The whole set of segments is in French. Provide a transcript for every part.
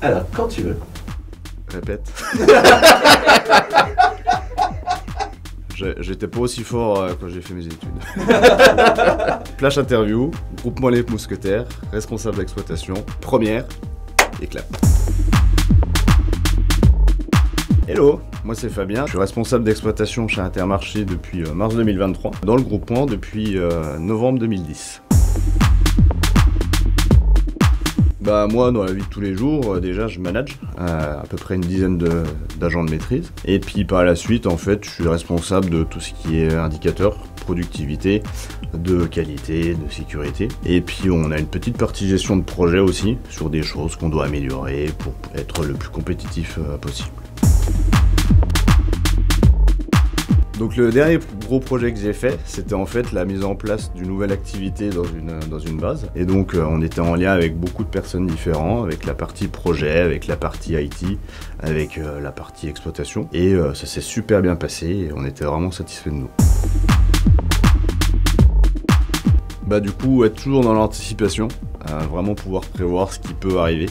Alors, quand tu veux. Répète. J'étais pas aussi fort quand j'ai fait mes études. Flash interview, groupement Les Mousquetaires, responsable d'exploitation, première, et clap. Hello, moi c'est Fabien, je suis responsable d'exploitation chez Intermarché depuis mars 2023, dans le groupement depuis novembre 2010. Bah moi dans la vie de tous les jours déjà je manage à peu près une dizaine d'agents de maîtrise et puis par la suite en fait je suis responsable de tout ce qui est indicateur, productivité, de qualité, de sécurité et puis on a une petite partie gestion de projet aussi sur des choses qu'on doit améliorer pour être le plus compétitif possible. Donc le dernier gros projet que j'ai fait, c'était en fait la mise en place d'une nouvelle activité dans une base. Et donc on était en lien avec beaucoup de personnes différentes, avec la partie projet, avec la partie IT, avec la partie exploitation. Et ça s'est super bien passé et on était vraiment satisfaits de nous. Bah du coup, être toujours dans l'anticipation, vraiment pouvoir prévoir ce qui peut arriver.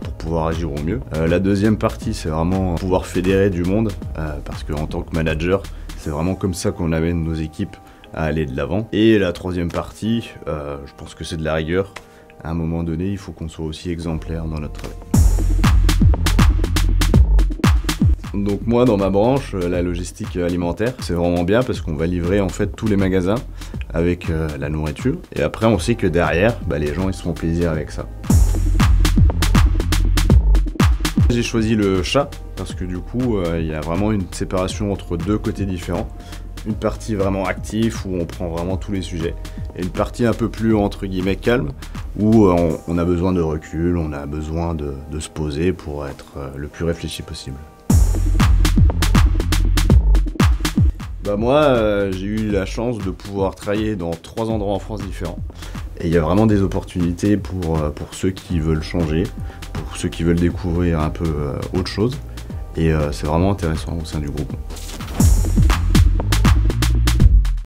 Pour pouvoir agir au mieux. La deuxième partie, c'est vraiment pouvoir fédérer du monde, parce qu'en tant que manager, c'est vraiment comme ça qu'on amène nos équipes à aller de l'avant. Et la troisième partie, je pense que c'est de la rigueur. À un moment donné, il faut qu'on soit aussi exemplaire dans notre travail. Donc moi, dans ma branche, la logistique alimentaire, c'est vraiment bien parce qu'on va livrer en fait tous les magasins avec la nourriture. Et après, on sait que derrière, les gens ils se font plaisir avec ça. J'ai choisi le chat parce que du coup il y a vraiment une séparation entre deux côtés différents. Une partie vraiment active où on prend vraiment tous les sujets et une partie un peu plus entre guillemets calme où on a besoin de recul, on a besoin de se poser pour être le plus réfléchi possible. Bah moi j'ai eu la chance de pouvoir travailler dans 3 endroits en France différents. Et il y a vraiment des opportunités pour ceux qui veulent changer, pour ceux qui veulent découvrir un peu autre chose. Et c'est vraiment intéressant au sein du groupe.